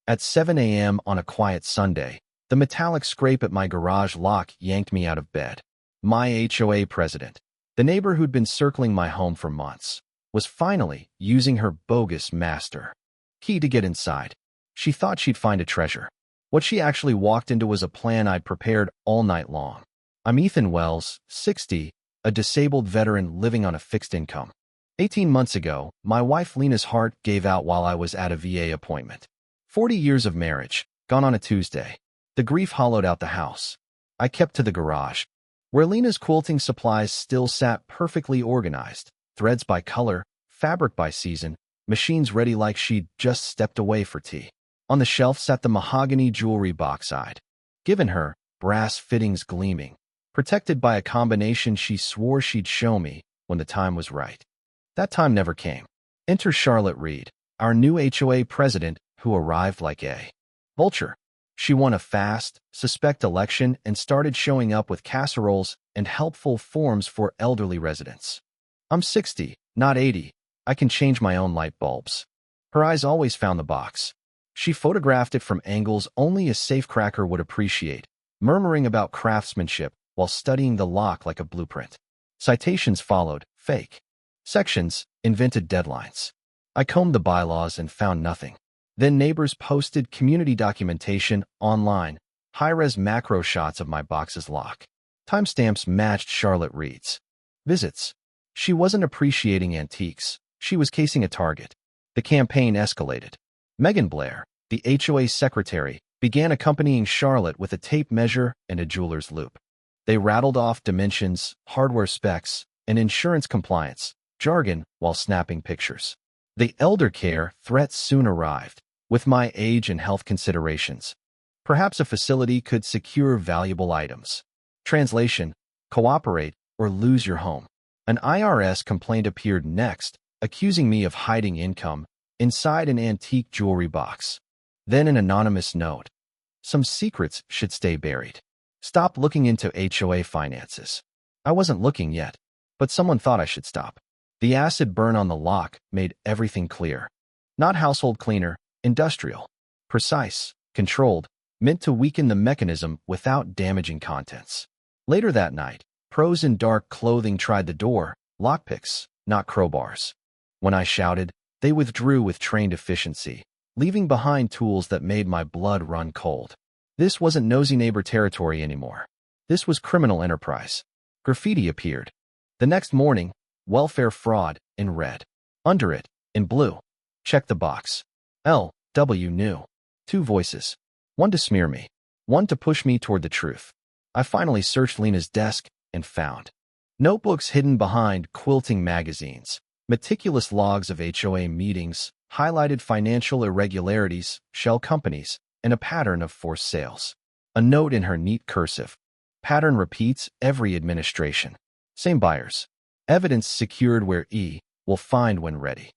At 7 a.m. on a quiet Sunday, the metallic scrape at my garage lock yanked me out of bed. My HOA president, the neighbor who'd been circling my home for months, was finally using her bogus master key to get inside. She thought she'd find a treasure. What she actually walked into was a plan I'd prepared all night long. I'm Ethan Wells, 60, a disabled veteran living on a fixed income. 18 months ago, my wife Lena's heart gave out while I was at a VA appointment. 40 years of marriage, gone on a Tuesday. The grief hollowed out the house. I kept to the garage, where Lena's quilting supplies still sat perfectly organized, threads by color, fabric by season, machines ready like she'd just stepped away for tea. On the shelf sat the mahogany jewelry box I'd given her, brass fittings gleaming, protected by a combination she swore she'd show me when the time was right. That time never came. Enter Charlotte Reed, our new HOA president, who arrived like a vulture. She won a fast, suspect election and started showing up with casseroles and helpful forms for elderly residents. I'm 60, not 80. I can change my own light bulbs. Her eyes always found the box. She photographed it from angles only a safecracker would appreciate, murmuring about craftsmanship while studying the lock like a blueprint. Citations followed, fake. Sections, invented deadlines. I combed the bylaws and found nothing. Then neighbors posted community documentation online, high-res macro shots of my box's lock. Timestamps matched Charlotte Reed's visits. She wasn't appreciating antiques. She was casing a target. The campaign escalated. Megan Blair, the HOA secretary, began accompanying Charlotte with a tape measure and a jeweler's loop. They rattled off dimensions, hardware specs, and insurance compliance jargon while snapping pictures. The elder care threats soon arrived, with my age and health considerations. Perhaps a facility could secure valuable items. Translation: cooperate or lose your home. An IRS complaint appeared next, accusing me of hiding income inside an antique jewelry box. Then an anonymous note: some secrets should stay buried. Stop looking into HOA finances. I wasn't looking yet, but someone thought I should stop. The acid burn on the lock made everything clear. Not household cleaner, industrial. Precise, controlled, meant to weaken the mechanism without damaging contents. Later that night, pros in dark clothing tried the door, lockpicks, not crowbars. When I shouted, they withdrew with trained efficiency, leaving behind tools that made my blood run cold. This wasn't nosy neighbor territory anymore. This was criminal enterprise. Graffiti appeared. The next morning, welfare fraud in red. Under it, in blue. Check the box. L.W. knew. 2 voices. One to smear me. One to push me toward the truth. I finally searched Lena's desk and found notebooks hidden behind quilting magazines, meticulous logs of HOA meetings, highlighted financial irregularities, shell companies, and a pattern of forced sales. A note in her neat cursive. Pattern repeats every administration. Same buyers. Evidence secured where E will find when ready.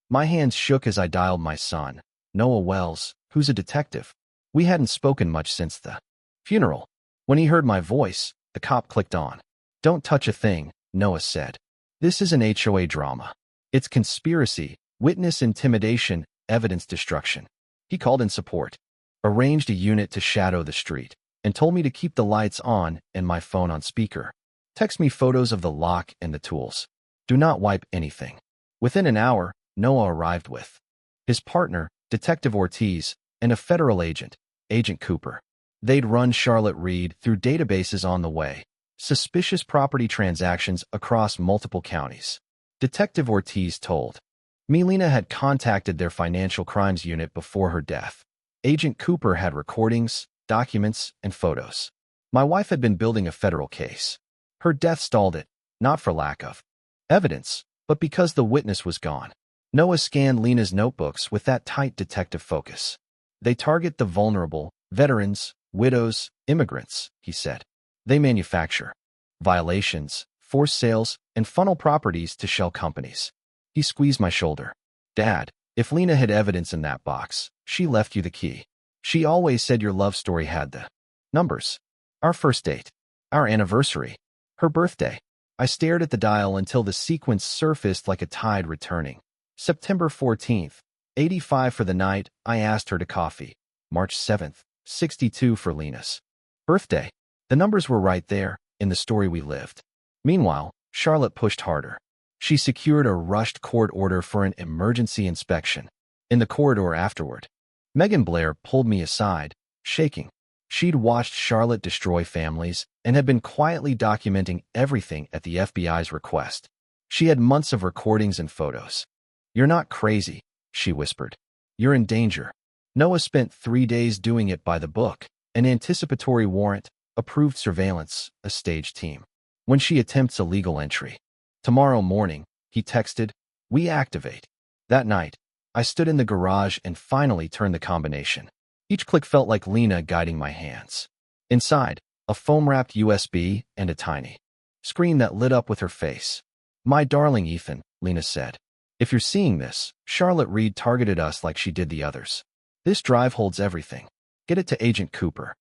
My hands shook as I dialed my son, Noah Wells, who's a detective. We hadn't spoken much since the funeral. When he heard my voice, the cop clicked on. Don't touch a thing, Noah said. This is an HOA drama. It's conspiracy, witness intimidation, evidence destruction. He called in support, arranged a unit to shadow the street, and told me to keep the lights on and my phone on speaker. Text me photos of the lock and the tools. Do not wipe anything. Within an hour, Noah arrived with his partner, Detective Ortiz, and a federal agent, Agent Cooper. They'd run Charlotte Reed through databases on the way, suspicious property transactions across multiple counties. Detective Ortiz told me Lena had contacted their financial crimes unit before her death. Agent Cooper had recordings, documents, and photos. My wife had been building a federal case. Her death stalled it, not for lack of evidence, but because the witness was gone. Noah scanned Lena's notebooks with that tight detective focus. They target the vulnerable, veterans, widows, immigrants, he said. They manufacture violations, force sales, and funnel properties to shell companies. He squeezed my shoulder. Dad, if Lena had evidence in that box, she left you the key. She always said your love story had the numbers. Our first date. Our anniversary. Her birthday. I stared at the dial until the sequence surfaced like a tide returning. September 14th, 85 for the night. I asked her to coffee. March 7th, 62 for Lena's birthday. The numbers were right there, in the story we lived. Meanwhile, Charlotte pushed harder. She secured a rushed court order for an emergency inspection. In the corridor afterward, Megan Blair pulled me aside, shaking. She'd watched Charlotte destroy families and had been quietly documenting everything at the FBI's request. She had months of recordings and photos. "You're not crazy," she whispered. "You're in danger." Noah spent 3 days doing it by the book, an anticipatory warrant, approved surveillance, a stage team. When she attempts a legal entry. "Tomorrow morning," he texted, "we activate." That night, I stood in the garage and finally turned the combination. Each click felt like Lena guiding my hands. Inside, a foam-wrapped USB and a tiny screen that lit up with her face. "My darling Ethan," Lena said. "If you're seeing this, Charlotte Reed targeted us like she did the others. This drive holds everything. Get it to Agent Cooper."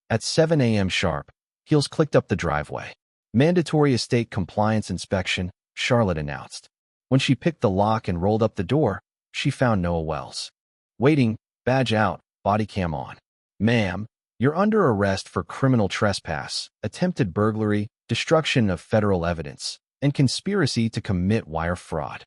At 7 a.m. sharp, heels clicked up the driveway. "Mandatory estate compliance inspection," Charlotte announced. When she picked the lock and rolled up the door, she found Noah Wells. Waiting, badge out, body cam on. "Ma'am, you're under arrest for criminal trespass, attempted burglary, destruction of federal evidence, and conspiracy to commit wire fraud."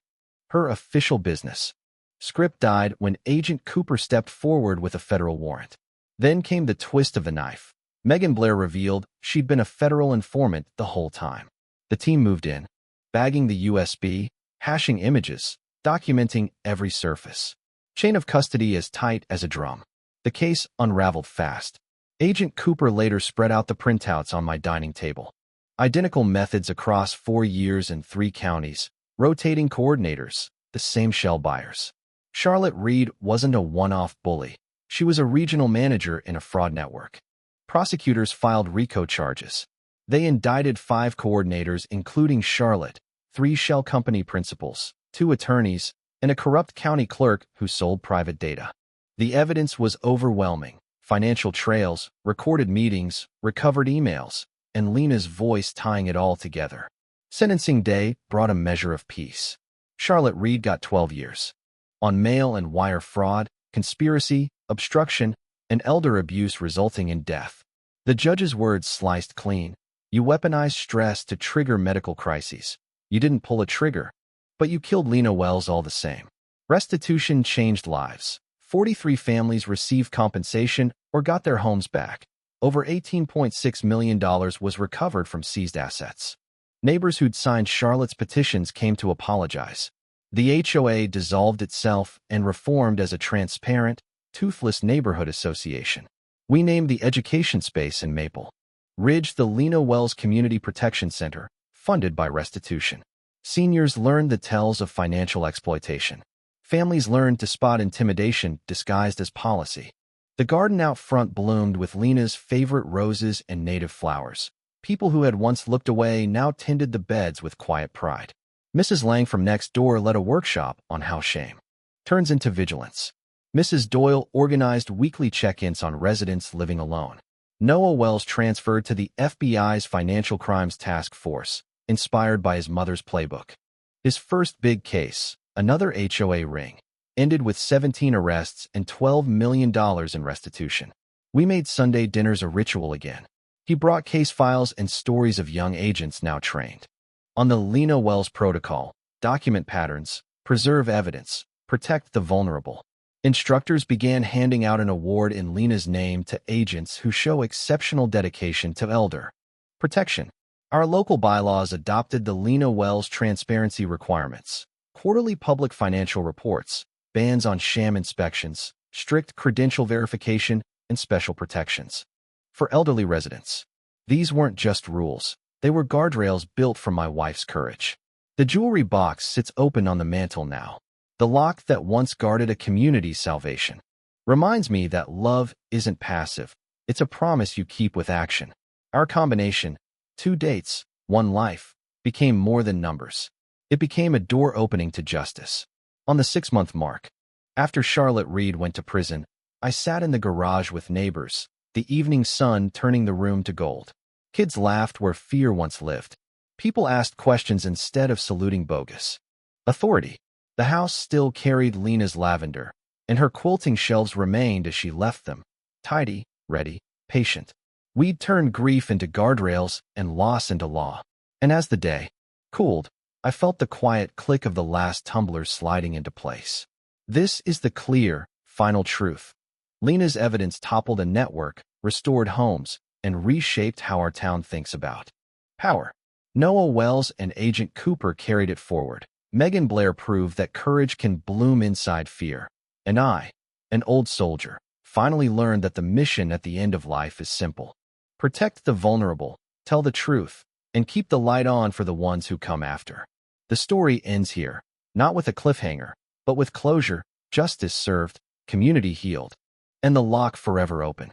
Her official business script died when Agent Cooper stepped forward with a federal warrant. Then came the twist of the knife. Megan Blair revealed she'd been a federal informant the whole time. The team moved in, bagging the USB, hashing images, documenting every surface. Chain of custody as tight as a drum. The case unraveled fast. Agent Cooper later spread out the printouts on my dining table. Identical methods across 4 years and 3 counties, rotating coordinators, the same shell buyers. Charlotte Reed wasn't a one-off bully. She was a regional manager in a fraud network. Prosecutors filed RICO charges. They indicted 5 coordinators, including Charlotte, 3 shell company principals, 2 attorneys, and a corrupt county clerk who sold private data. The evidence was overwhelming. Financial trails, recorded meetings, recovered emails, and Lena's voice tying it all together. Sentencing day brought a measure of peace. Charlotte Reed got 12 years. On mail and wire fraud, conspiracy, obstruction, and elder abuse resulting in death. The judge's words sliced clean. "You weaponized stress to trigger medical crises. You didn't pull a trigger, but you killed Lena Wells all the same." Restitution changed lives. 43 families received compensation or got their homes back. Over $18.6 million was recovered from seized assets. Neighbors who'd signed Charlotte's petitions came to apologize. The HOA dissolved itself and reformed as a transparent, toothless neighborhood association. We named the education space in Maple Ridge the Lena Wells Community Protection Center, funded by restitution. Seniors learned the tells of financial exploitation. Families learned to spot intimidation disguised as policy. The garden out front bloomed with Lena's favorite roses and native flowers. People who had once looked away now tended the beds with quiet pride. Mrs. Lang from next door led a workshop on how shame turns into vigilance. Mrs. Doyle organized weekly check-ins on residents living alone. Noah Wells transferred to the FBI's Financial Crimes Task Force, inspired by his mother's playbook. His first big case, another HOA ring, ended with 17 arrests and $12 million in restitution. We made Sunday dinners a ritual again. He brought case files and stories of young agents now trained on the Lena Wells protocol: document patterns, preserve evidence, protect the vulnerable. Instructors began handing out an award in Lena's name to agents who show exceptional dedication to elder protection. Our local bylaws adopted the Lena Wells transparency requirements: quarterly public financial reports, bans on sham inspections, strict credential verification, and special protections for elderly residents. These weren't just rules. They were guardrails built from my wife's courage. The jewelry box sits open on the mantel now. The lock that once guarded a community's salvation reminds me that love isn't passive. It's a promise you keep with action. Our combination, 2 dates, 1 life, became more than numbers. It became a door opening to justice. On the 6-month mark, after Charlotte Reed went to prison, I sat in the garage with neighbors, the evening sun turning the room to gold. Kids laughed where fear once lived. People asked questions instead of saluting bogus authority. The house still carried Lena's lavender, and her quilting shelves remained as she left them, tidy, ready, patient. We'd turn grief into guardrails and loss into law. And as the day cooled, I felt the quiet click of the last tumblers sliding into place. This is the clear, final truth. Lena's evidence toppled a network, restored homes, and reshaped how our town thinks about power. Noah Wells and Agent Cooper carried it forward. Megan Blair proved that courage can bloom inside fear. And I, an old soldier, finally learned that the mission at the end of life is simple. Protect the vulnerable, tell the truth, and keep the light on for the ones who come after. The story ends here, not with a cliffhanger, but with closure, justice served, community healed, and the lock forever open.